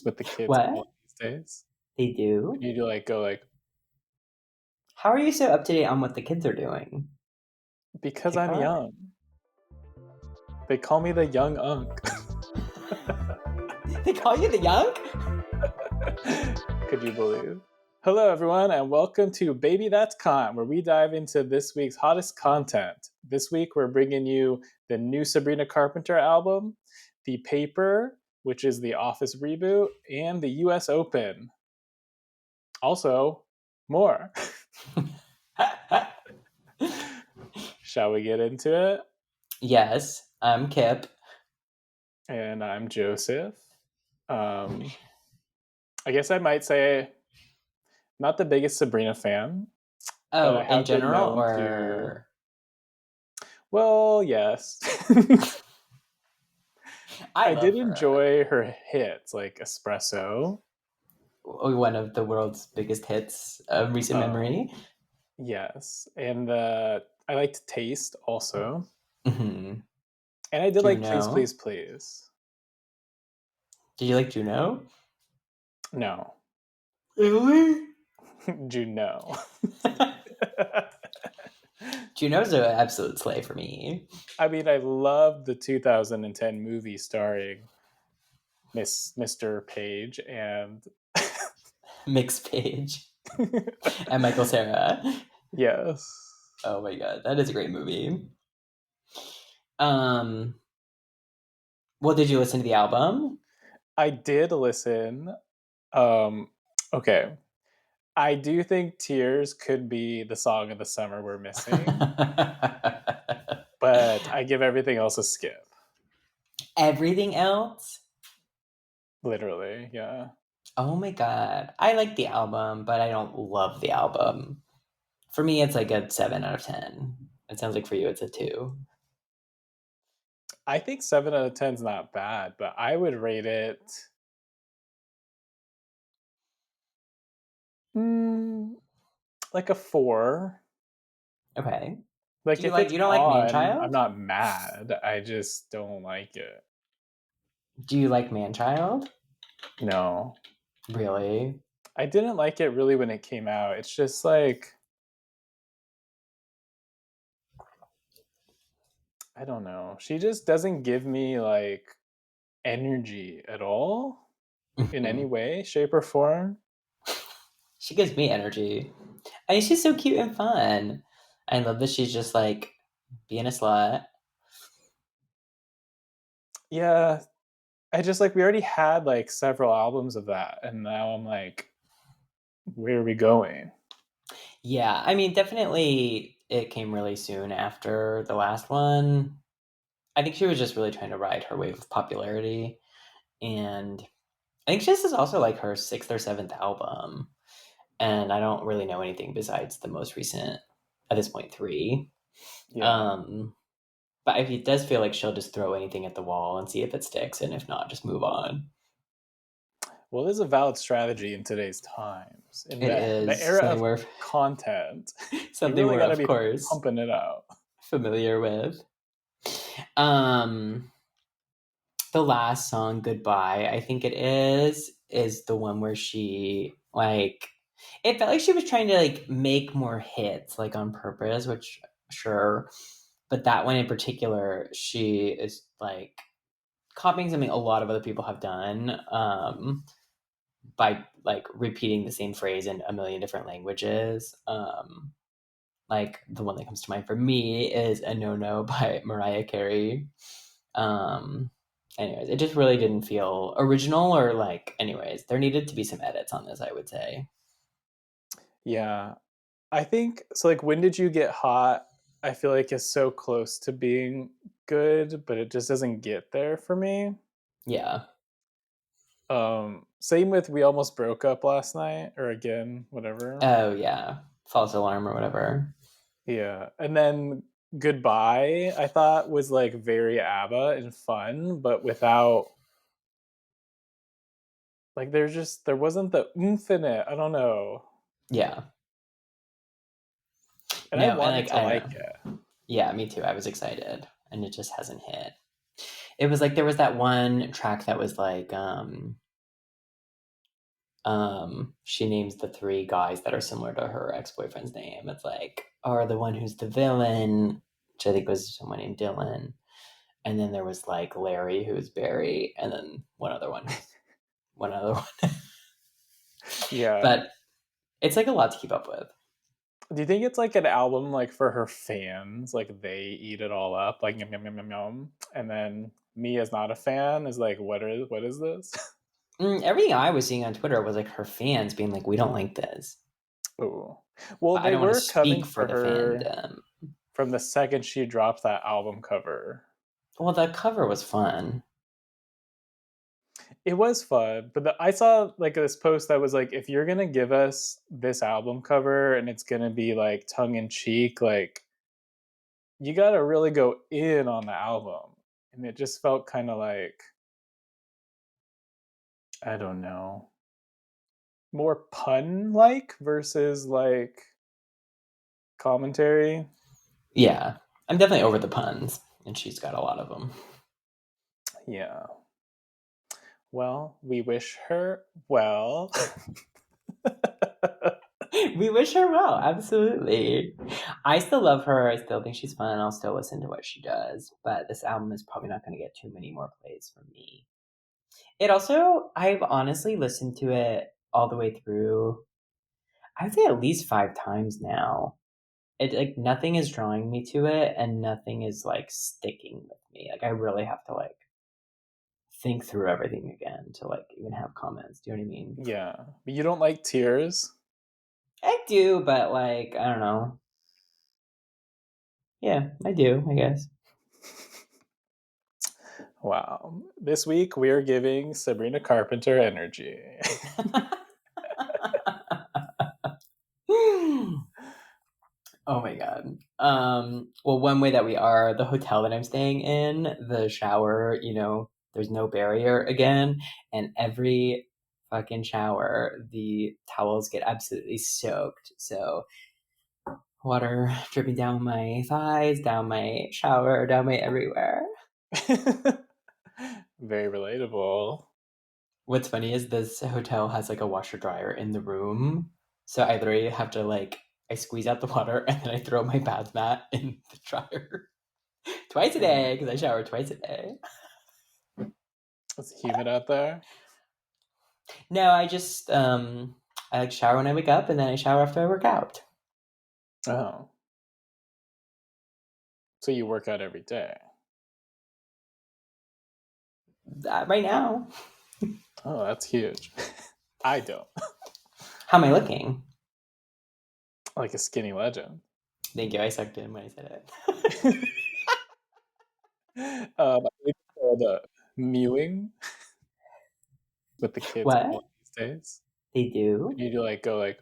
with the kids What? these days. They do? You do like go like How are you so up to date on what the kids are doing? because I'm TikTok? young. They call me the young unk. They call you the young? Could you believe? Hello, everyone, and welcome to Baby That's Cont, where we dive into this week's hottest content. This week, we're bringing you the new Sabrina Carpenter album, The Paper, which is the Office reboot, and the US Open. Also, more. Shall we get into it? Yes, I'm Kip. And I'm Joseph. I guess I might say not the biggest Sabrina fan, but I Oh, in have been general known to. or Well, yes. I I did love her. enjoy her hits like Espresso. One of the world's biggest hits of recent Um, memory. yes, and I liked Taste also, Mm-hmm. and I did like Please, Juno. Please, Please. Did you like Juno? No, Really? Juno. Juno's an absolute slay for me. I mean, I love the 2010 movie starring Mr. Page and Mixed page. And Michael Cera. yes. Oh my god, that is a great movie. Um, well, did you listen to the album? I did listen. Um, okay. I do think Tears could be the song of the summer we're missing, but I give everything else a skip. Everything else? Literally, yeah. Oh my god. I like the album, but I don't love the album. For me, it's like a 7 out of 10. It sounds like for you, it's a 2. I think 7 out of 10 is not bad, but I would rate it mm, like a 4. Okay. Like if it's You don't like on, I'm Manchild? not mad. I just don't like it. Do you like Manchild? No. Really? I didn't like it really when it came out. It's just like I don't know. She just doesn't give me like energy at all in any Mhm. way, shape, or form. She gives me energy. I mean, she's so cute and fun. I love that she's just like being a slut. Yeah, I just like we already had like several albums of that, and now I'm like, where are we going? Yeah, I mean, definitely it came really soon after the last one. I think she was just really trying to ride her wave of popularity. And I think this is also like her sixth or seventh album. And I don't really know anything besides the most recent, at this point, 3. Yeah. Um, but it does feel like she'll just throw anything at the wall and see if it sticks. And if not, just move on. Well, it is a valid strategy in today's times. In It the is era something of we're content, you something really we're got to of be course pumping it out. familiar with. Um, the last song, Goodbye, I think it is the one where she like it felt like she was trying to like make more hits like on purpose, which sure. But that one in particular, she is like copying something a lot of other people have done, by like repeating the same phrase in a million different languages. Like the one that comes to mind for me is A No No by Mariah Carey. Um, anyways, it just really didn't feel original or like, anyways, there needed to be some edits on this, I would say. Yeah. I think so. Like, when did you get hot? I feel like it's so close to being good, but it just doesn't get there for me. Yeah. Same with We Almost Broke Up Last Night, or again, whatever. Oh, yeah. False alarm or whatever. Yeah. And then Goodbye, I thought was like very ABBA and fun, but without like there wasn't the oomph in it. I don't know. Yeah. And I No, and wanted like, to I don't like know. it. Yeah, me too. I was excited and it just hasn't hit. It was like there was that one track that was like, she names the three guys that are similar to her ex-boyfriend's name. It's like, or the one who's the villain, which I think was someone named Dylan. And then there was like Larry, who's Barry, and then one other one who's one other one. Yeah. But it's like a lot to keep up with. Do you think it's like an album like for her fans? Like they eat it all up, like yum yum yum yum yum, and then me as not a fan is like, what is this? Everything I was seeing on Twitter was like her fans being like, "We don't like this," Ooh. Well, but I they don't want to were coming speak for for the her fandom. from the second she dropped that album cover. Well, the cover was fun. It was fun, but I saw like this post that was like, if you're gonna give us this album cover and it's gonna be like tongue in cheek, like you gotta really go in on the album. And it just felt kind of like, I don't know, more pun like versus like commentary. Yeah, I'm definitely over the puns, and she's got a lot of them. Yeah. Well, we wish her well. We wish her well, absolutely. I still love her. I still think she's fun. I'll still listen to what she does, but this album is probably not going to get too many more plays from me. It also, I've honestly listened to it all the way through. I'd say at least 5 times now. It like nothing is drawing me to it, and nothing is like sticking with me. Like I really have to like think through everything again to like even have comments. Do you know what I mean? Yeah. But you don't like tears? I do, but like I don't know. Yeah, I do. I guess. Wow. This week we are giving Sabrina Carpenter energy. Oh my god. Well, one way that we are, the hotel that I'm staying in, the shower, there's no barrier again, and every fucking shower, the towels get absolutely soaked. So water dripping down my thighs, down my shower, down my everywhere. Very relatable. What's funny is this hotel has like a washer dryer in the room. So I literally have to like I squeeze out the water and then I throw my bath mat in the dryer twice a Oh my day because I god. shower twice a day. It's humid out there. No, I like shower when I wake up and then I shower after I work out. Oh. So you work out every day. Right now. Oh, that's huge. I don't. How am I looking? Like a skinny legend. Thank you. I sucked in when I said it. I think it's called mewing with the kids call What? it these days. They do? And you do like go like,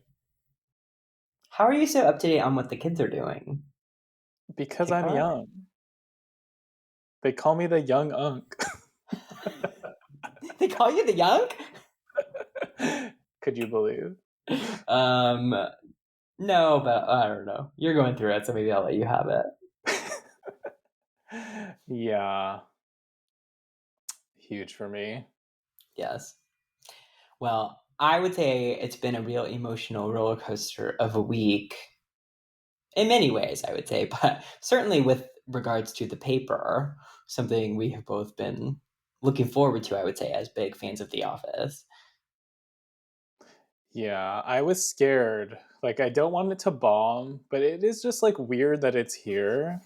How are you so up to date on what the kids are doing? because I'm TikTok? young. They call me the young unk. They call you the young? Could you believe? Um, no, but I don't know. You're going through it, so maybe I'll let you have it. Yeah, huge for me. Yes. Well, I would say it's been a real emotional roller coaster of a week in many ways, I would say, but certainly with regards to the paper, something we have both been looking forward to, I would say, as big fans of The Office. Yeah, I was scared. Like, I don't want it to bomb, but it is just like weird that it's here.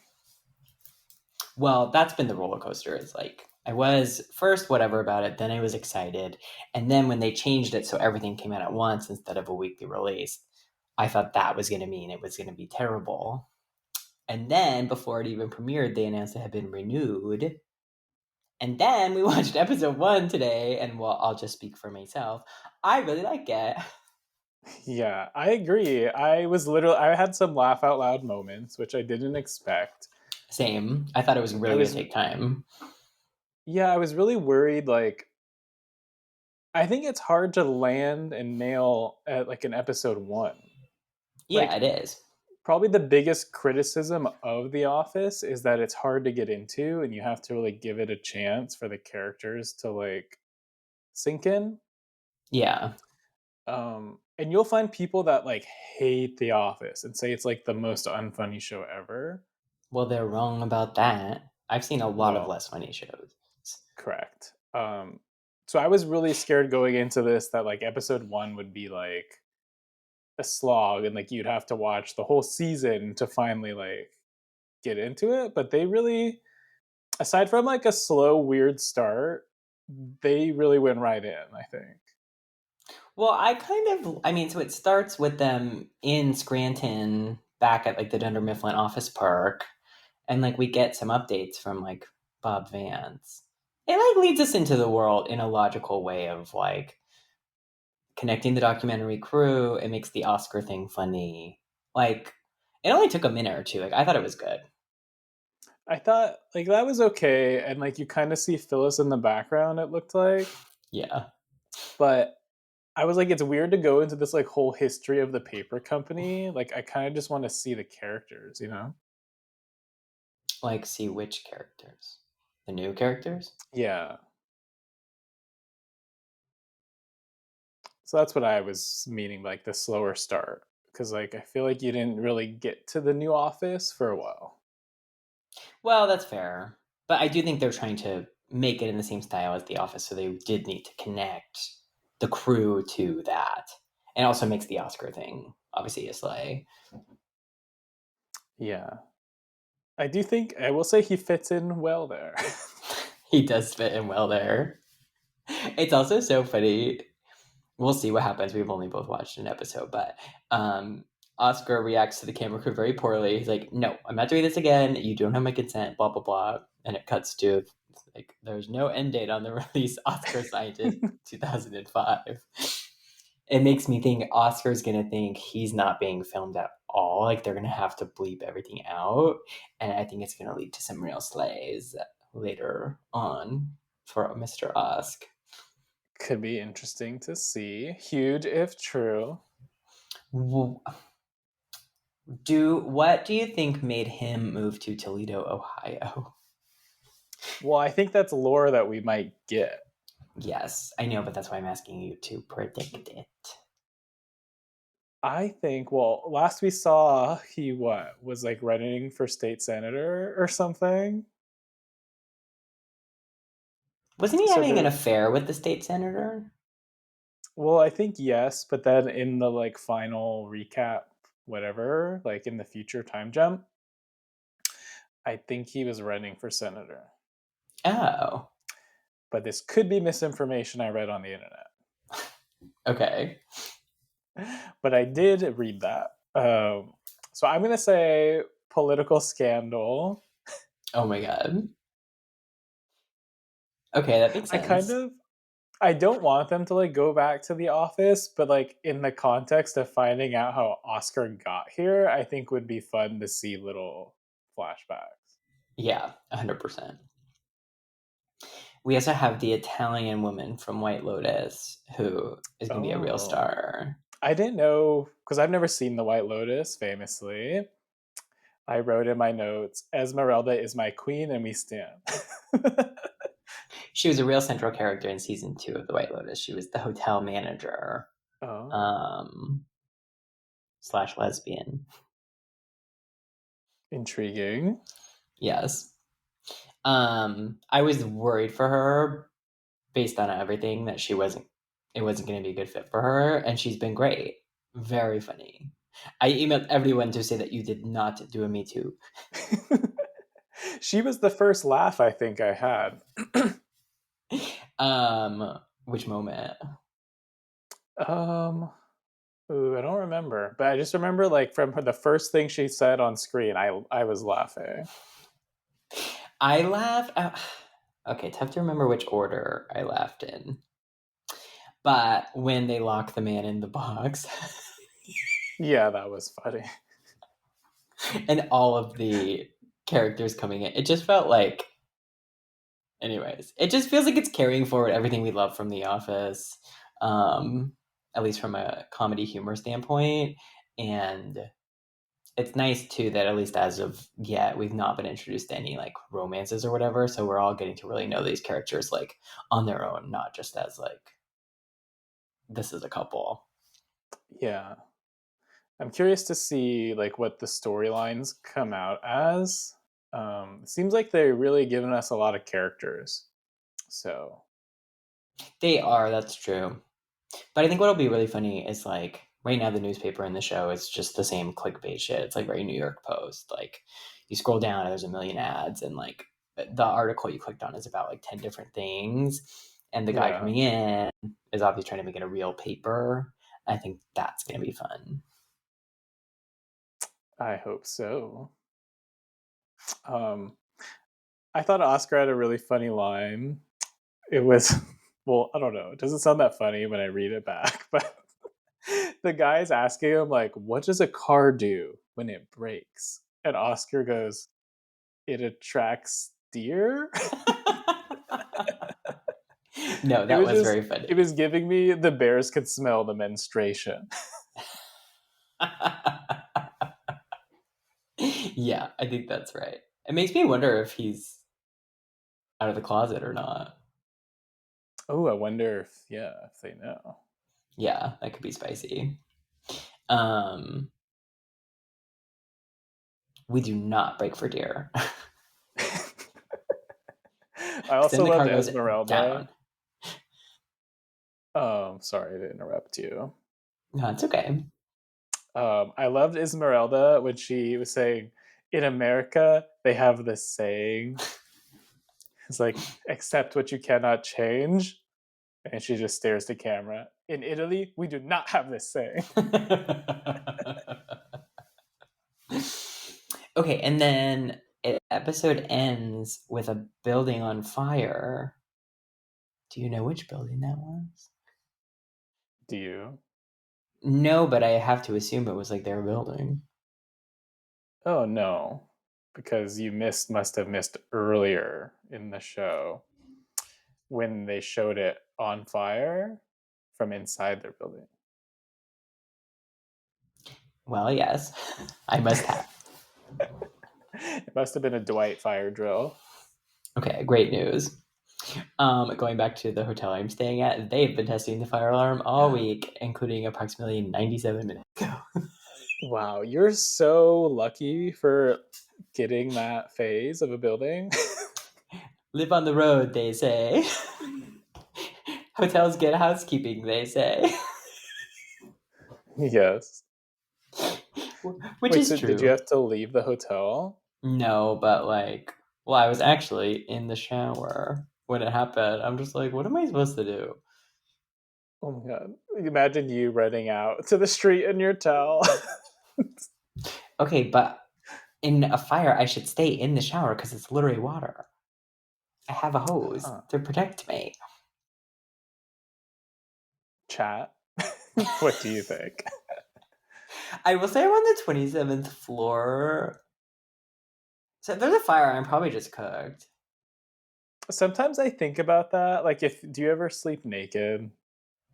Well, that's been the roller coaster. It's like I was first whatever about it, then I was excited, and then when they changed it so everything came out at once instead of a weekly release, I thought that was going to mean it was going to be terrible. And then before it even premiered, they announced it had been renewed. And then we watched episode 1 today, and well, I'll just speak for myself. I really like it. Yeah, I agree. I had some laugh out loud moments, which I didn't expect. Same. I thought it was I really going to was, take time. yeah, I was really worried. Like, I think it's hard to land and nail at like an episode one. Yeah, Like, it is. probably the biggest criticism of The Office is that it's hard to get into and you have to really give it a chance for the characters to like sink in. Yeah. And you'll find people that like hate The Office and say it's like the most unfunny show ever. Well, they're wrong about that. I've seen a lot of Well, less funny shows. correct. So I was really scared going into this that like episode one would be like a slog and like you'd have to watch the whole season to finally like get into it. But they really, aside from like a slow, weird start, they really went right in, I think. Well, I mean, so it starts with them in Scranton back at like the Dunder Mifflin Office Park, and like we get some updates from like Bob Vance. It like leads us into the world in a logical way of like connecting the documentary crew. It makes the Oscar thing funny. Like it only took a minute or two. Like I thought it was good. I thought like that was okay. And like you kind of see Phyllis in the background, it looked like. Yeah. But I was like, it's weird to go into this like whole history of the paper company. Like, I kind of just want to see the characters, you know? Like see which characters? The new characters? Yeah. So that's what I was meaning, like the slower start. Because like I feel like you didn't really get to the new office for a while. Well, that's fair. But I do think they're trying to make it in the same style as The Office, so they did need to connect the crew to that. And it also makes the Oscar thing obviously a sleigh. Yeah. I do think I will say he fits in well there. He does fit in well there. It's also so funny. We'll see what happens. We've only both watched an episode, but Oscar reacts to the camera crew very poorly. He's like, "No, I'm not doing this again. You don't have my consent." Blah blah blah. And it cuts to like, "There's no end date on the release." Oscar signed in 2005. It makes me think Oscar's gonna think he's not being filmed at all. Like they're gonna have to bleep everything out, and I think it's gonna lead to some real slays later on for Mr. Osk. Could be interesting to see. Huge if true. What do you think made him move to Toledo, Ohio? Well, I think that's lore that we might get. Yes, I know, but that's why I'm asking you to predict it. I think, well, last we saw, he what was like running for state senator or something. Wasn't he So having an there, affair with the state senator? well, I think yes, but then in the like final recap, whatever, like in the future time jump, I think he was running for senator. Oh, But this could be misinformation I read on the internet. okay. But I did read that. So I'm gonna say political scandal. Oh my god. Okay, that makes I kind sense. of I don't want them to like go back to the office, but like in the context of finding out how Oscar got here, I think would be fun to see little flashbacks. Yeah, 100%. We also have the Italian woman from White Lotus who is going to be a real Oh, star. I didn't know because I've never seen The White Lotus. Famously, I wrote in my notes, "Esmeralda is my queen, and we stand." She was a real central character in season 2 of The White Lotus. She was the hotel manager, Oh, um, slash lesbian. intriguing. Yes. I was worried for her based on everything that it wasn't going to be a good fit for her, and she's been great. Very funny. I emailed everyone to say that you did not do a Me Too. She was the first laugh I think I had. Which moment? um, Ooh, I don't remember, but I just remember like from her, the first thing she said on screen, I was laughing. I laughed. Okay, tough to remember which order I laughed in. But when they lock the man in the box Yeah, that was funny. and all of the characters coming in, it just felt like, anyways, it just feels like it's carrying forward everything we love from The Office, um, at least from a comedy humor standpoint. And it's nice too that at least as of yet, we've not been introduced to any like romances or whatever. So we're all getting to really know these characters like on their own, not just as like this is a couple. Yeah. I'm curious to see like what the storylines come out as. It seems like they're really giving us a lot of characters. So They are, that's true. But I think what'll be really funny is like right now the newspaper in the show is just the same clickbait shit. It's like very New York Post. Like you scroll down and there's a million ads and like the article you clicked on is about like 10 different things. And the guy yeah, coming in is obviously trying to make it a real paper. I think that's gonna be fun. I hope so. Um, I thought Oscar had a really funny line. It was, well, I don't know. It doesn't sound that funny when I read it back, but the guy's asking him, like, what does a car do when it breaks? And Oscar goes, it attracts deer. No, It that was was just, very it funny. was giving me the bears could smell the menstruation. Yeah, I think that's right. It makes me wonder if he's out of the closet or not. Oh, I wonder if, yeah, if they know. Yeah, that could be spicy. Um, we do not break for deer. I Because then also the loved car goes Esmeralda. down. Sorry to interrupt you. No, it's okay. I loved Ismerelda when she was saying, in America, they have this saying. It's like, accept what you cannot change. And she just stares to camera. In Italy, we do not have this saying. Okay, and then episode ends with a building on fire. Do you know which building that was? Do you? No, but I have to assume it was like their building. Oh, no. Because you must have missed earlier in the show when they showed it on fire from inside their building. Well, yes, I must have. It must have been a Dwight fire drill. Okay, great news. Going back to the hotel I'm staying at, they've been testing the fire alarm all week, including approximately 97 minutes ago. Wow, you're so lucky for getting that phase of a building. Live on the road, they say. Hotels get housekeeping, they say. Yes. Which Wait, is so did you true. have to leave the hotel? No, but like, well, I was actually in the shower when it happened. I'm just like, what am I supposed to do? Oh my god. Imagine you running out to the street in your towel. Okay, but in a fire, I should stay in the shower because it's literally water. I have a hose Huh. to protect me. Chat. What do you think? I will say I'm on the 27th floor. So if there's a fire, I'm probably just cooked. Sometimes I think about that. Like, if do you ever sleep naked?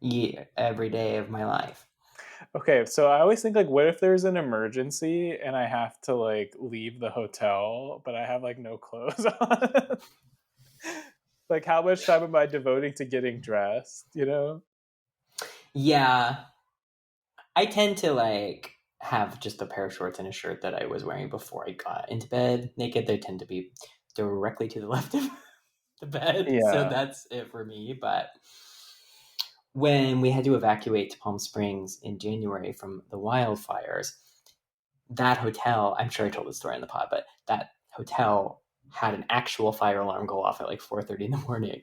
Yeah, every day of my life. Okay, so I always think like, what if there's an emergency and I have to like leave the hotel, but I have like no clothes on? Like, how much time am I devoting to getting dressed? You know? Yeah, I tend to like have just a pair of shorts and a shirt that I was wearing before I got into bed naked. They tend to be directly to the left of the bed. So Yeah. that's it for me. But when we had to evacuate to Palm Springs in January from the wildfires, that hotel, I'm sure I told the story in the pod, but that hotel had an actual fire alarm go off at like 4:30 in the morning.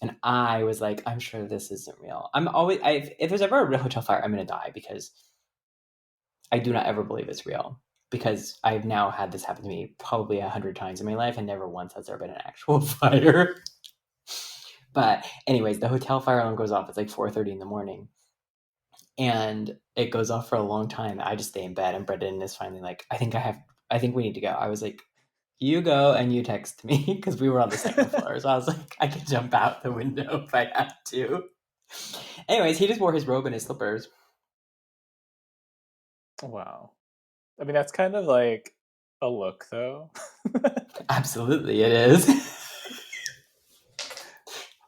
And I was like, I'm sure this isn't real. If there's ever a real hotel fire, I'm going to die because I do not ever believe it's real. Because I've now had this happen to me probably 100 times in my life, and never once has there been an actual fire. But anyways, the hotel fire alarm goes off. It's like 4:30 in the morning, and it goes off for a long time. I just stay in bed, and Brendan is finally like, I think we need to go. I was like, you go and you text me because we were on the second floor. So I was like, I can jump out the window if I have to. Anyways, he just wore his robe and his slippers. Wow. I mean, that's kind of like a look, though. Absolutely, it is.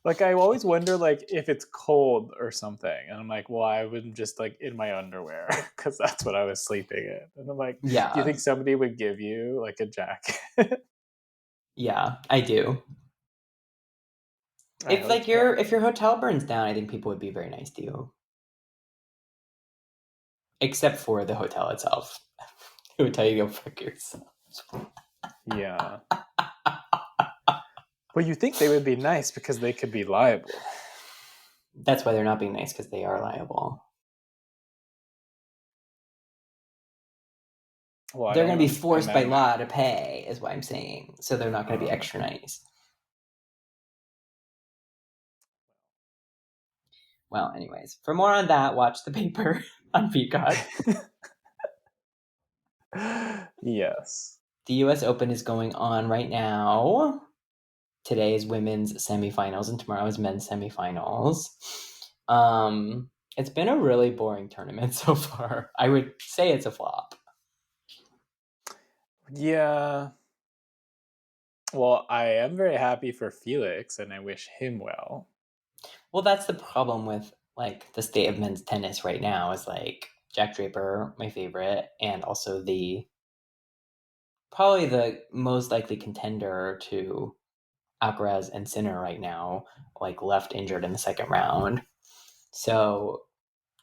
Like I always wonder like if it's cold or something, and I'm like, well, I would just like in my underwear because that's what I was sleeping in. And I'm like, do you Yeah, think somebody would give you like a jacket? yeah, I do. I hope so. If your hotel burns down, I think people would be very nice to you, except for the hotel itself. Who would tell you to go fuck yourself? Yeah. Well, you think they would be nice because they could be liable. That's why they're not being nice, because they are liable. Well, I They're don't going to be understand forced by that now. law to pay, is what I'm saying. So they're not going to be extra nice. Well, anyways, for more on that, watch the paper on Peacock. Yes. The US Open is going on right now. Today is women's semifinals, and tomorrow is men's semifinals. It's been a really boring tournament so far. I would say it's a flop. Yeah. Well, I am very happy for Felix and I wish him well. Well, that's the problem with like the state of men's tennis right now is like Jack Draper, my favorite, and also the probably the most likely contender to Alcaraz and Sinner right now, like left injured in the second round. So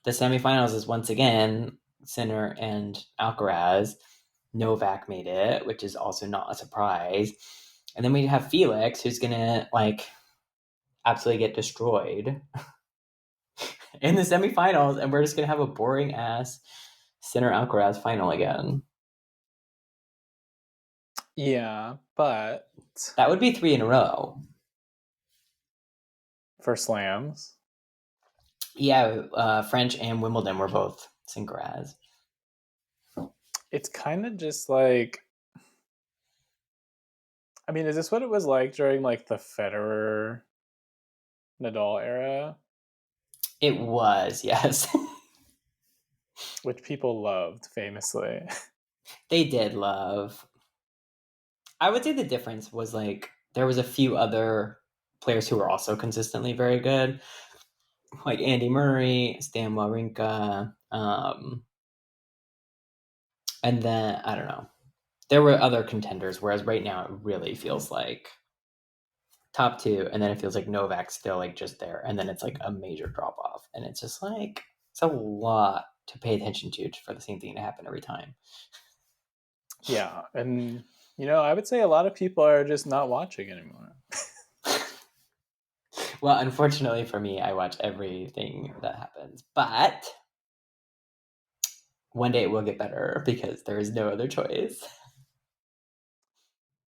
the semifinals is once again Sinner and Alcaraz. Novak made it, which is also not a surprise. And then we have Felix, who's gonna like absolutely get destroyed in the semifinals, and we're just gonna have a boring ass Sinner Alcaraz final again. Yeah, but That would be 3 in a row. for slams, Yeah, French and Wimbledon were both Sincaraz. it's kind of just like, I mean, is this what it was like during like the Federer Nadal era, It was, yes. which people loved famously? They did love. I would say the difference was like there was a few other players who were also consistently very good, like Andy Murray, Stan Wawrinka, and then I don't know. There were other contenders, whereas right now it really feels like top two, and then it feels like Novak's still like just there, and then it's like a major drop off, and it's just like it's a lot to pay attention to for the same thing to happen every time. Yeah, and I would say a lot of people are just not watching anymore. Well, unfortunately for me, I watch everything that happens, but one day it will get better because there is no other choice.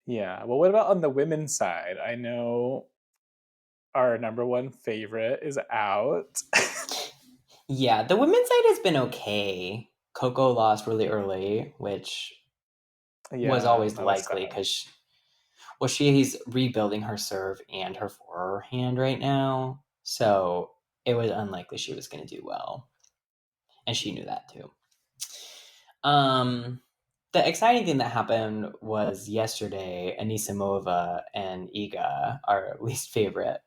Yeah. Well, what about on the women's side? I know our number one favorite is out. Yeah, the women's side has been okay. Coco lost really early, which was Yeah, always that was likely sad. because well, she's rebuilding her serve and her forehand right now, so it was unlikely she was going to do well, and she knew that too. Um, the exciting thing that happened was yesterday, Anisimova and Iga, our least favorite,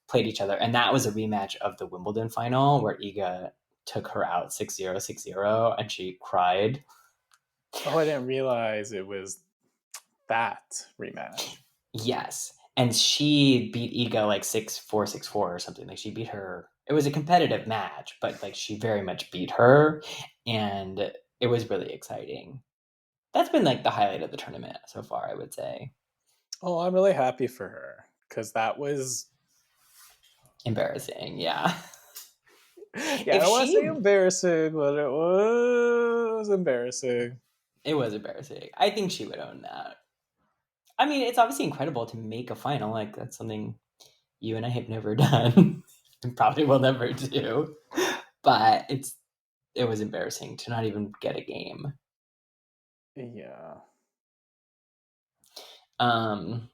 played each other, and that was a rematch of the Wimbledon final where Iga took her out 6-0, 6-0, and she cried. Oh, I didn't realize it was that rematch. Yes. And she beat Iga like 6-4, 6-4 or something. Like she beat her. It was a competitive match, but like she very much beat her. And it was really exciting. That's been like the highlight of the tournament so far, I would say. Oh, I'm really happy for her because that was. Embarrassing, yeah. Yeah, I If don't want to say she embarrassing, but it was embarrassing. it was embarrassing. I think she would own that. I mean, it's obviously incredible to make a final. Like that's something you and I have never done and probably will never do. But it was embarrassing to not even get a game. Yeah. Um,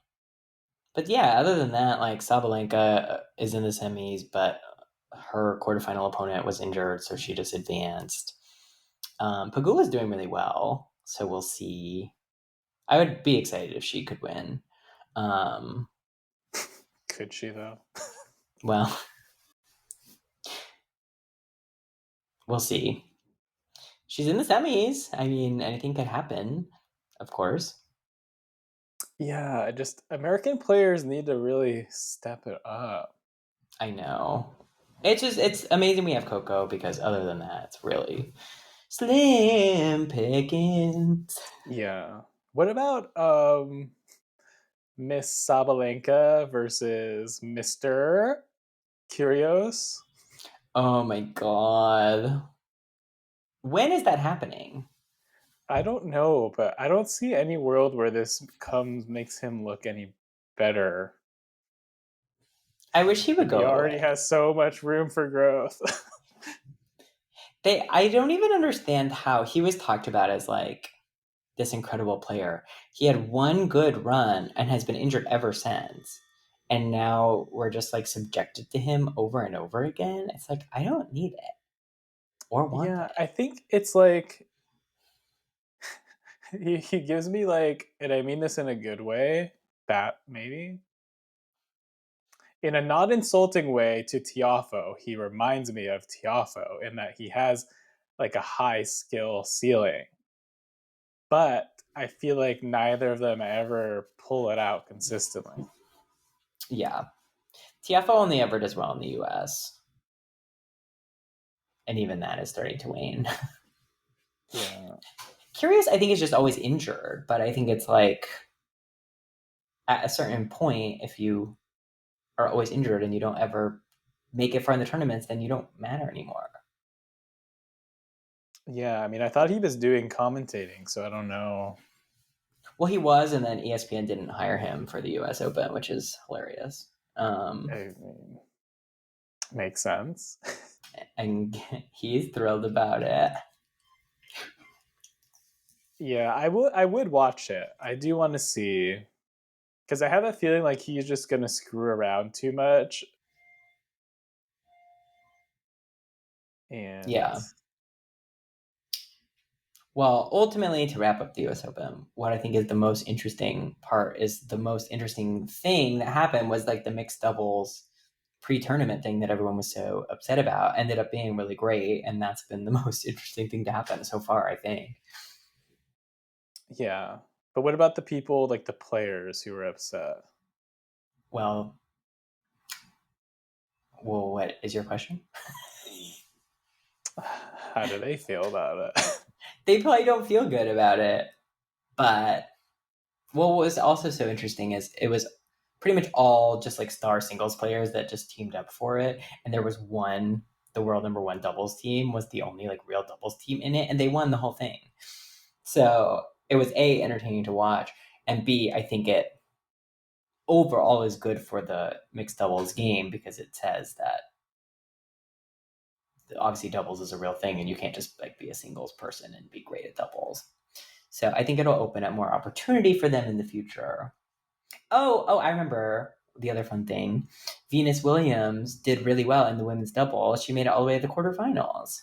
but yeah, other than that, like Sabalenka is in the semis, but her quarterfinal opponent was injured, so she just advanced. Pagula's doing really well, so we'll see. I would be excited if she could win. Um, Could she though? Well, we'll see. She's in the semis. I mean, anything could happen, of course. Yeah, just American players need to really step it up. I know. It's amazing we have Coco because other than that, it's really slim pickings. Yeah. What about Miss Sabalenka versus Mr. Kyrgios? Oh my god. When is that happening? I don't know, but I don't see any world where this comes makes him look any better. I wish he would Like he go already away. has so much room for growth. I don't even understand how he was talked about as like this incredible player. He had one good run and has been injured ever since. And now we're just like subjected to him over and over again. It's like I don't need it or want Yeah, it. I think it's like he gives me like, and I mean this in a good way, that maybe. In a not insulting way to Tiafo, he reminds me of Tiafo in that he has like a high skill ceiling. But I feel like neither of them ever pull it out consistently. Yeah. TFO only ever does well in the US. And even that is starting to wane. Yeah. Curious, I think, is just always injured, but I think it's like at a certain point, if you are always injured and you don't ever make it far in the tournaments, then you don't matter anymore. Yeah, I mean, I thought he was doing commentating, so I don't know. Well, he was, and then ESPN didn't hire him for the US Open, which is hilarious. I mean, makes sense. And he's thrilled about it. Yeah, I would watch it. I do want to see because I have a feeling like he's just gonna screw around too much, and Yeah. Well, ultimately, to wrap up the US Open, what I think is the most interesting part is the most interesting thing that happened was like the mixed doubles pre-tournament thing that everyone was so upset about ended up being really great, and that's been the most interesting thing to happen so far, I think. yeah. But what about the people like the players who were upset? Well, what is your question? How do they feel about it? They probably don't feel good about it, but what was also so interesting is it was pretty much all just like star singles players that just teamed up for it, and there was one, the world number one doubles team was the only like real doubles team in it, and they won the whole thing. So it was A, entertaining to watch, and B, I think it overall is good for the mixed doubles game because it says that obviously doubles is a real thing and you can't just like be a singles person and be great at doubles. So I think it'll open up more opportunity for them in the future. Oh, I remember the other fun thing. Venus Williams did really well in the women's double. She made it all the way to the quarterfinals.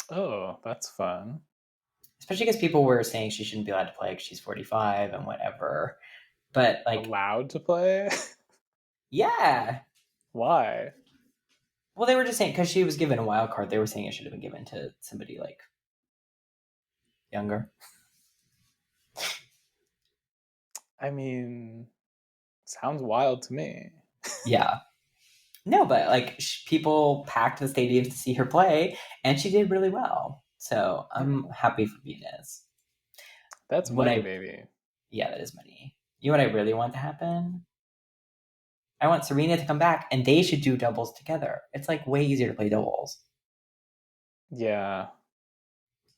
Oh, that's fun. Especially because people were saying she shouldn't be allowed to play because she's 45 and whatever. But like, Allowed to play? yeah. Why? Well, they were just saying because she was given a wild card, they were saying it should have been given to somebody like younger. I mean, sounds wild to me. Yeah. No, but like people packed the stadiums to see her play, and she did really well. So I'm Yeah. happy for Venus. That's What money, I baby. Yeah, that is money. You know what I really want to happen? I want Serena to come back, and they should do doubles together. It's like way easier to play doubles. Yeah.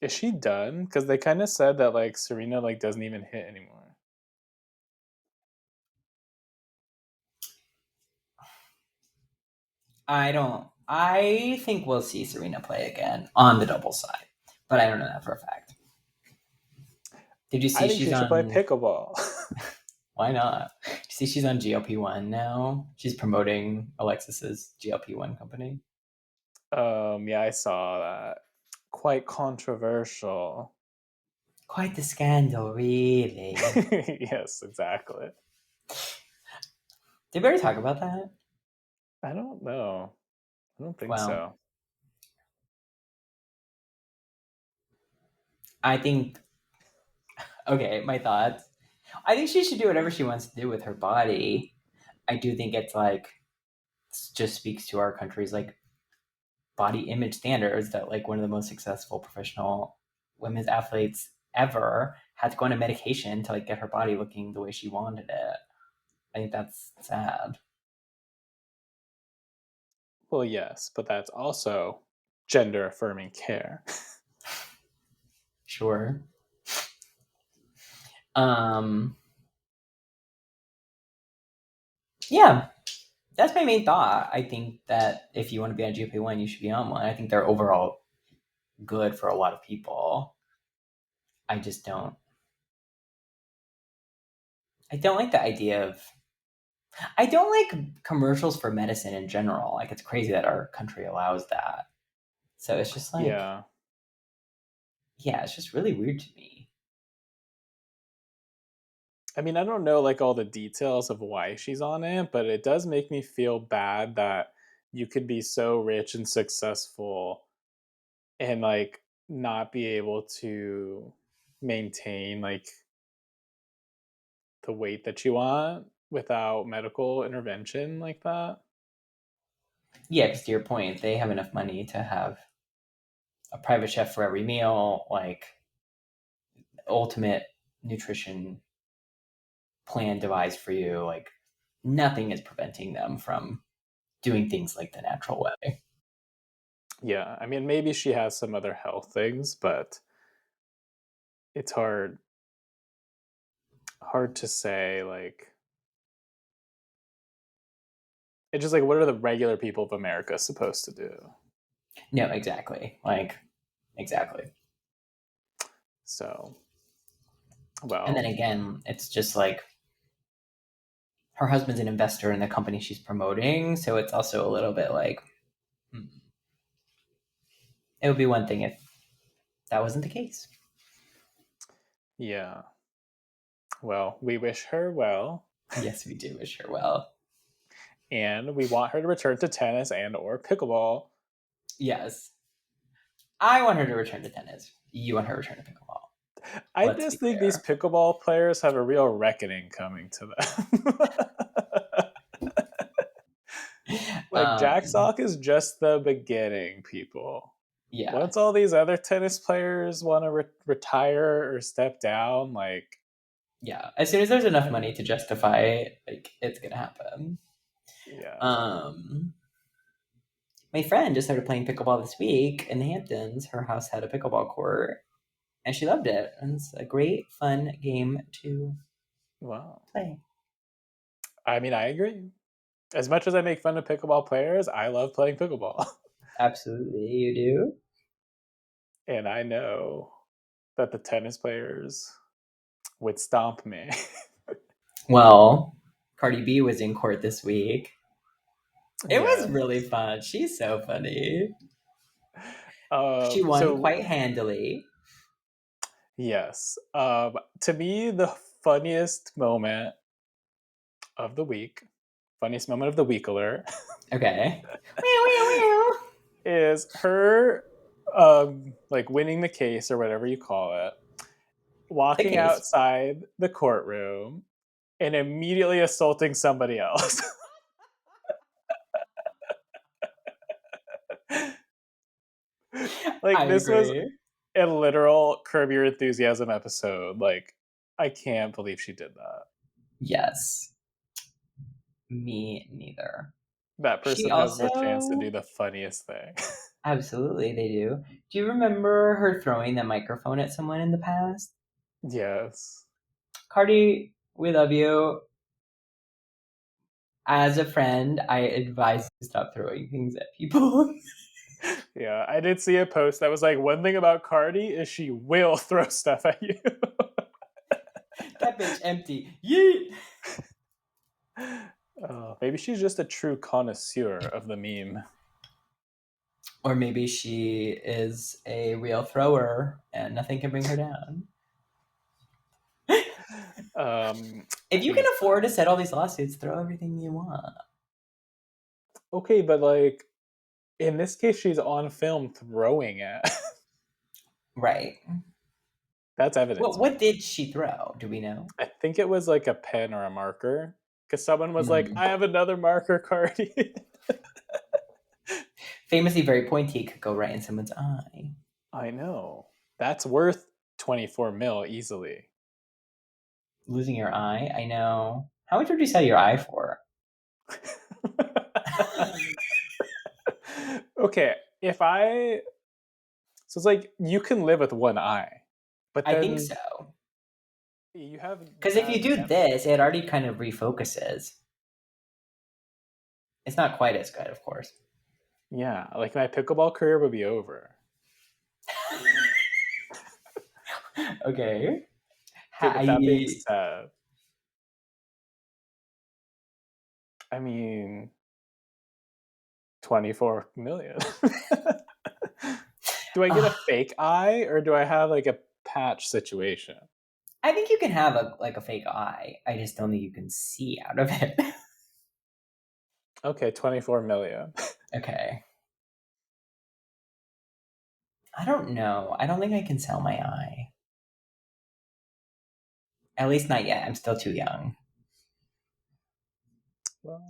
Is she done? Because they kind of said that like Serena like doesn't even hit anymore. I don't. I think we'll see Serena play again on the doubles side, but I don't know that for a fact. Did you I see think she's she should play on? pickleball. Why not? See, she's on GLP-1 now. She's promoting Alexis's GLP-1 company. Yeah, I saw that. Quite controversial. Quite the scandal, really. Yes, exactly. Did we already talk about that? I don't know. I don't think Well, so. I think, okay, my thoughts. I think she should do whatever she wants to do with her body. I do think it's like, it just speaks to our country's like body image standards that like one of the most successful professional women's athletes ever had to go on a medication to like get her body looking the way she wanted it. I think that's sad. Well, yes, but that's also gender affirming care. Sure. Um, yeah, that's my main thought. I think that if you want to be on GLP-1, you should be on one. I think they're overall good for a lot of people. I just don't. I don't like the idea of. I don't like commercials for medicine in general. Like it's crazy that our country allows that. So it's just like, Yeah. yeah, it's just really weird to me. I mean, I don't know like all the details of why she's on it, but it does make me feel bad that you could be so rich and successful and like not be able to maintain like the weight that you want without medical intervention like that. Yeah, because to your point, they have enough money to have a private chef for every meal, like ultimate nutrition plan devised for you. Like nothing is preventing them from doing things like the natural way. Yeah, I mean maybe she has some other health things, but it's hard to say like it's just like what are the regular people of America supposed to do? No, exactly. Like, exactly. So, And then well, again, it's just like her husband's an investor in the company she's promoting. So it's also a little bit like, hmm, it would be one thing if that wasn't the case. yeah. Well, we wish her well, Yes, we do wish her well. and we want her to return to tennis and or pickleball. Yes. I want her to return to tennis. You want her to return to pickleball. I Let's be just think these clear. pickleball players have a real reckoning coming to them. Like Jack Um, Sock is just the beginning, people. Once all yes. these other tennis players want to retire or step down, like Yeah. As soon as there's enough then money to justify it, like it's gonna happen. yeah, Um, my friend just started playing pickleball this week in the Hamptons. Her house had a pickleball court, and she loved it. And it's a great, fun game to wow. play. I mean, I agree. As much as I make fun of pickleball players, I love playing pickleball. Absolutely, you do. And I know that the tennis players would stomp me. Well, Cardi B was in court this week. It was Yeah. really fun. She's so funny. Uh, She won so quite handily. yes. To me, the funniest moment of the week, funniest moment of the week alert, Okay. Meow, meow, meow. is her like winning the case or whatever you call it, The walking case. outside the courtroom and immediately assaulting somebody else. I Like this was agree. a literal Curb Your Enthusiasm episode. Like I can't believe she did that. Yes. Me neither. That She person has the chance to also do the funniest thing. absolutely they do. Do you remember her throwing the microphone at someone in the past? Yes. Cardi, we love you. As a friend, I advise you to stop throwing things at people. Yeah, I did see a post that was like one thing about Cardi is she will throw stuff at you. That bitch empty. Yeet. Maybe she's just a true connoisseur of the meme. Or maybe she is a real thrower and nothing can bring her down. I If you think can it's afford to settle these lawsuits, throw everything you want. Okay, but like in this case, she's on film throwing it. Right. That's evidence What enough. did she throw? Do we know? I think it was like a pen or a marker because someone was like, Mm. "I have another marker, Cardi." Famously very pointy, could go right in someone's eye. I know. That's worth 24 mil easily. Losing your eye? I know. How much would you sell your eye for? Okay, if I so it's like you can live with one eye, but I think then so. you have Because if you bad do memory. this, it already kind of refocuses. It's not quite as good, of course. Yeah, like my pickleball career would be over. Okay. Okay, but that being I said, I mean, 24 million. Do I get a fake eye or do I have like a patch situation? I think you can have a fake eye. I just don't think you can see out of it. Okay, 24 million. Okay. I don't know. I don't think I can sell my eye. At least not yet. I'm still too young. Well,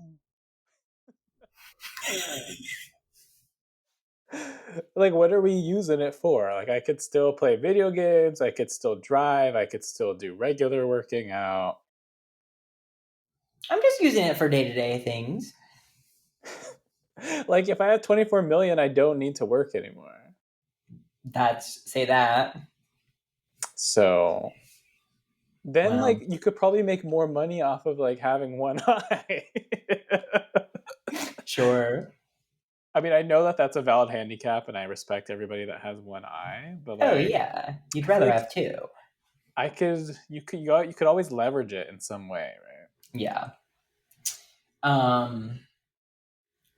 like what are we using it for? Like I could still play video games, I could still drive, I could still do regular working out. I'm just using it for day to day things. Like if I have 24 million, I don't need to work anymore. Say that. So then like Well, you could probably make more money off of like having one eye. sure. I mean, I know that that's a valid handicap and I respect everybody that has one eye, but Oh like yeah. You'd I feel rather like have two. you could always leverage it in some way, right? Yeah. Um.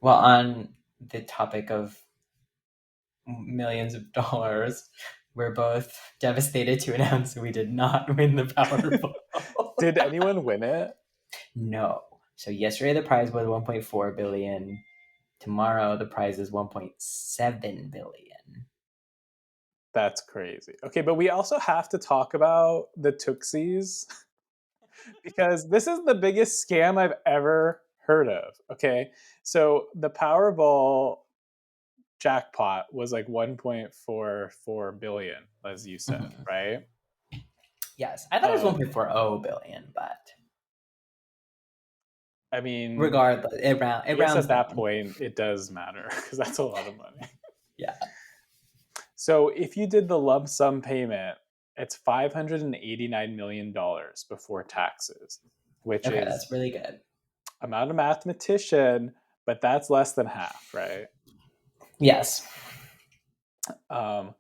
Well, on the topic of millions of dollars, we're both devastated to announce we did not win the Powerball. Did anyone win it? No. So yesterday the prize was 1.4 billion. Tomorrow the prize is 1.7 billion. That's crazy. Okay, but we also have to talk about the Tootsies because this is the biggest scam I've ever heard of. Okay, so the Powerball jackpot was like 1.44 billion, as you said, Mhm. right? Yes, I thought it was Um, 1.40 billion, but I mean, regardless, I it guess rounds at that down. point it does matter because that's a lot of money. Yeah. So if you did the lump sum payment, it's $589 million before taxes, which Okay, is that's really good. I'm not a mathematician, but that's less than half, right? Yes. Um,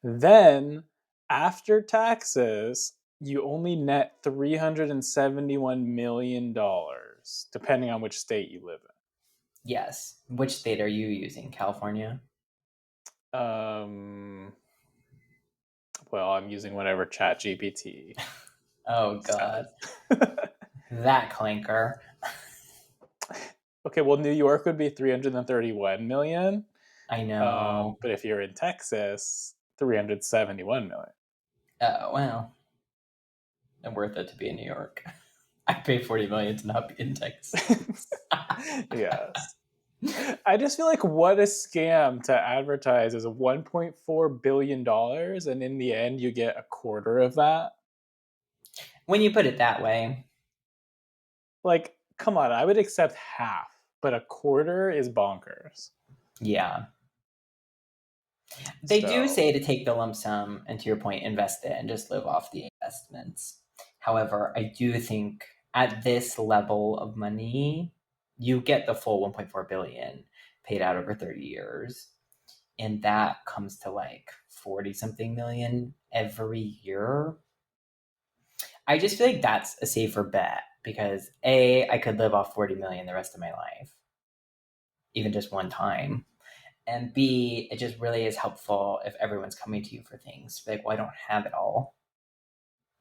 then after taxes, you only net $371 million, depending on which state you live Yes. Which state are you using? California? in. Well, I'm using whatever Chat GPT Oh god. says. That clanker. Okay, well, New York would be 331 million. I know. But if you're in Texas, 371 million. Oh, well. It's worth it to be in New York. I pay 40 million to not be in Texas. Yes. I just feel like what a scam to advertise as $1.4 billion, and in the end, you get a quarter of that. When you put it that way, Like, come on, I would accept half, but a quarter is bonkers. yeah. They do So, say to take the lump sum and, to your point, invest it and just live off the investments. However, I do think at this level of money, you get the full 1.4 billion paid out over 30 years. And that comes to like 40 something million every year. I just feel like that's a safer bet because A, I could live off 40 million the rest of my life, even just one time. And B, it just really is helpful if everyone's coming to you for things. Like, well, I don't have it all.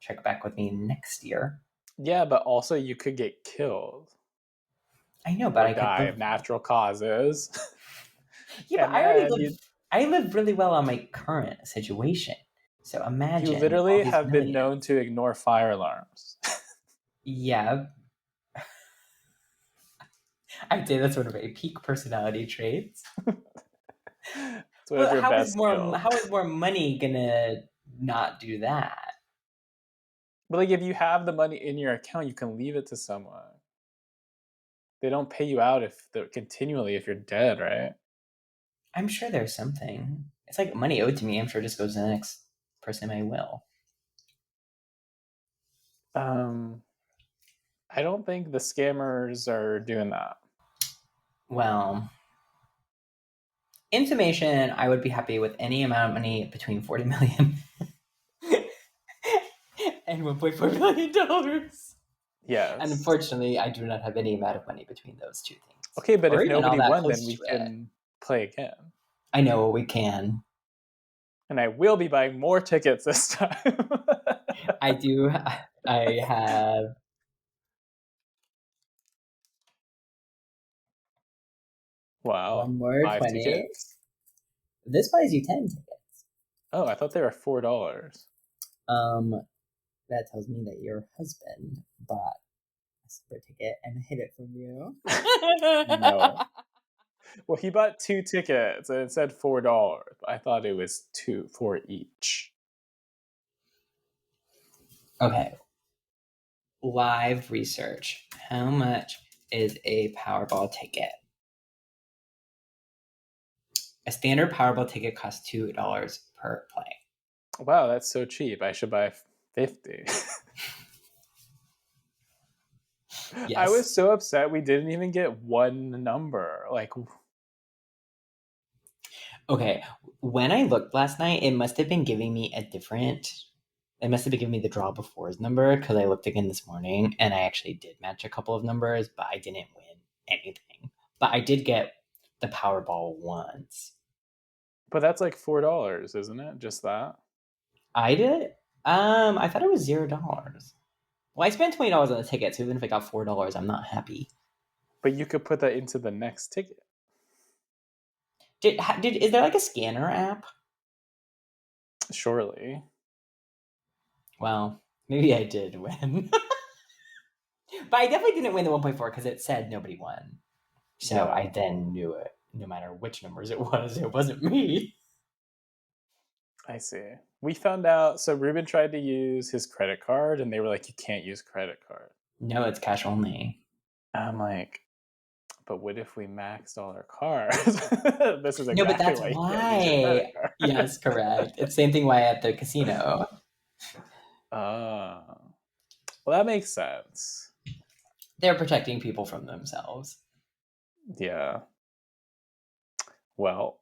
Check back with me next year. yeah, but also you could get killed. I know, but or I could die live. of natural causes. Yeah, but And I already then live. I live really well on my current situation. So you imagine all literally these have been millionaires. known to ignore fire alarms. Yeah, I'd say that's one of my peak personality traits. It's one of But your best skills. how is more money gonna not do that? But like if you have the money in your account, you can leave it to someone. They don't pay you out if they're continually if you're dead, right? I'm sure there's something. It's like money owed to me. I'm sure it just goes to the next person in my will. Um, I don't think the scammers are doing that. Well, in summation, I would be happy with any amount of money between 40 million and $1.4 billion. And Yes. unfortunately, I do not have any amount of money between those two things, Okay, but or if even all nobody that won, then close we to it. can play again. I know we can. And I will be buying more tickets this time. I do. I have Wow. one more 5 20. tickets? This buys you 10 tickets. Oh, I thought they were $4. Um, that tells me that your husband bought a separate ticket and hid it from you. No. Well, he bought 2 tickets and it said $4. I thought it was 2 for each. Okay. Live research. How much is a Powerball ticket? A standard Powerball ticket costs $2 per play. Wow, that's so cheap. I should buy 50. I Yes. was so upset we didn't even get one number. Like, Okay. When I looked last night, it must have been giving me a different. It must have been giving me the draw before's number because I looked again this morning and I actually did match a couple of numbers, but I didn't win anything. But I did get the Powerball once. but that's like $4, isn't it? Just that. I did. I thought it was $0. Well, I spent $20 on the ticket, so even if I got $4, I'm not happy. But you could put that into the next ticket. Is there like a scanner app? Surely. Well, maybe I did win. But I definitely didn't win the 1.4 because it said nobody won. So Yeah. I then knew it. No matter which numbers it wasn't me. I see. We found out. So Ruben tried to use his credit card, and they were like, "You can't use credit card." No, it's cash only. I'm like, "But what if we maxed all our cards?" This is No, but exactly that's why you can't use your credit why. card. Yes, correct. It's the same thing why at the casino. Oh, well, that makes sense. They're protecting people from themselves. Yeah. Well,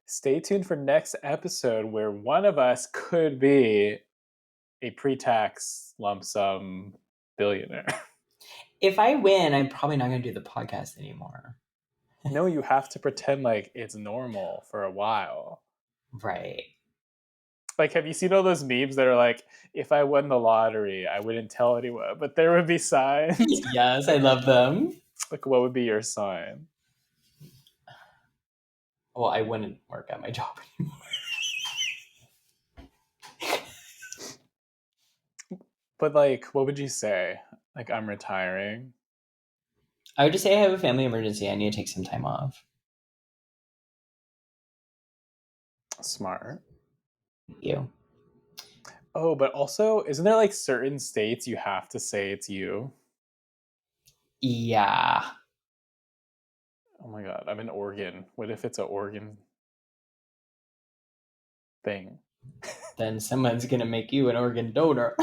stay tuned for next episode where one of us could be a pre-tax lump sum billionaire. If I win, I'm probably not going to do the podcast anymore. No, you have to pretend like it's normal for a while. Right. Like, have you seen all those memes that are like, if I won the lottery, I wouldn't tell anyone, but there would be signs? Yes, I love them. Like, what would be your sign? Well, I wouldn't work at my job anymore. But, like, what would you say? Like, I'm retiring? I would just say I have a family emergency. I need to take some time off. Smart. You. Oh, but also, isn't there like certain states you have to say it's you? Yeah. Oh my god, I'm in Oregon. What if it's an Oregon thing? Then someone's going to make you an organ donor.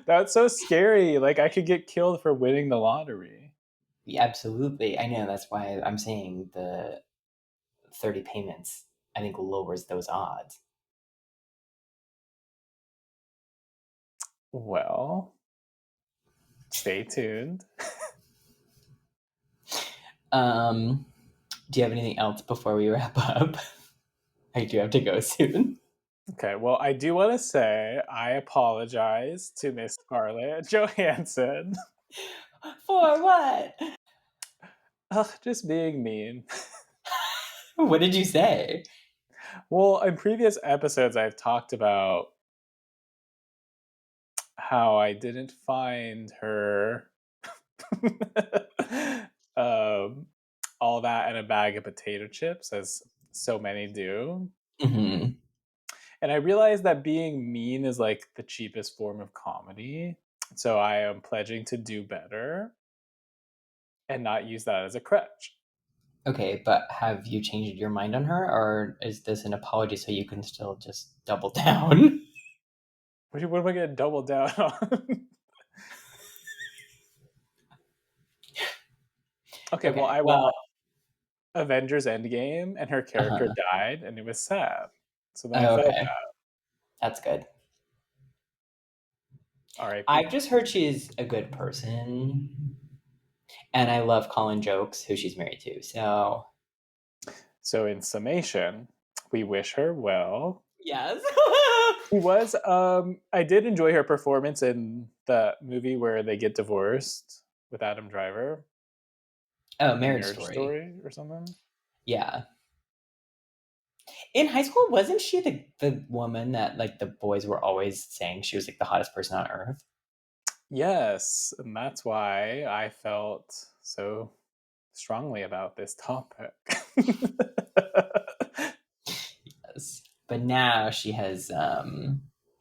That's so scary. Like, I could get killed for winning the lottery. Yeah, absolutely. I know. That's why I'm saying the 30 payments, I think, lowers those odds. Well, stay tuned. Do you have anything else before we wrap up? I do have to go soon. Okay, well, I do want to say I apologize to Miss Scarlett Johansson. For what? Ugh, just being mean. What did you say? Well, in previous episodes, I've talked about how I didn't find her um, all that in a bag of potato chips, as so many do. Mm-hmm. And I realized that being mean is like the cheapest form of comedy. So I am pledging to do better and not use that as a crutch. Okay, but have you changed your mind on her, or is this an apology so you can still just double down? What am I going to double down on? Okay, well, Okay, I well, watched Avengers Endgame and her character uh-huh. died and it was sad. So then I Oh, felt okay, bad. that's good. RIP. I've just heard she's a good person, and I love Colin Jokes, who she's married to. So, So in summation, we wish her well. yes. She was I did enjoy her performance in the movie where they get divorced with Adam Driver, Oh, a Marriage marriage Story. story or something. Yeah. In high school, wasn't she the woman that like the boys were always saying she was like the hottest person on earth? Yes, and that's why I felt so strongly about this topic. Yes. But now she has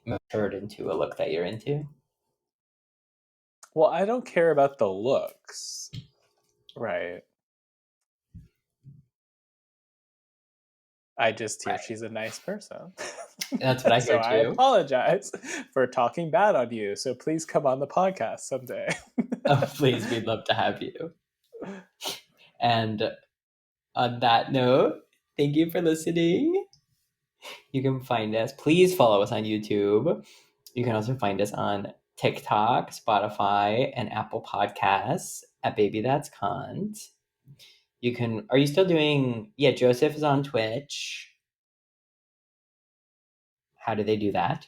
matured into a look that you're into. Well, I don't care about the looks, right? I just hear Right. she's a nice person. That's what I So hear I too. apologize for talking bad on you. So please come on the podcast someday. Oh, please, we'd love to have you. And on that note, thank you for listening. You can find us. Please follow us on YouTube. You can also find us on TikTok, Spotify, and Apple Podcasts at Baby That's Cont. You can. Are you still doing? Yeah, Joseph is on Twitch. How do they do that?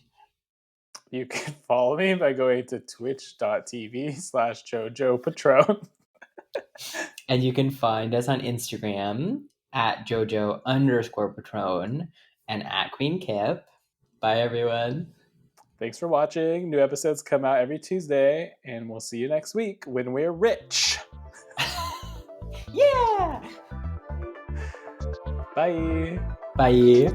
You can follow me by going to twitch.tv/Jojo Patron. And you can find us on Instagram at Jojo_Patron and at Queen Kip. Bye, everyone. Thanks for watching. New episodes come out every Tuesday, and we'll see you next week when we're rich. Yeah. Bye. Bye.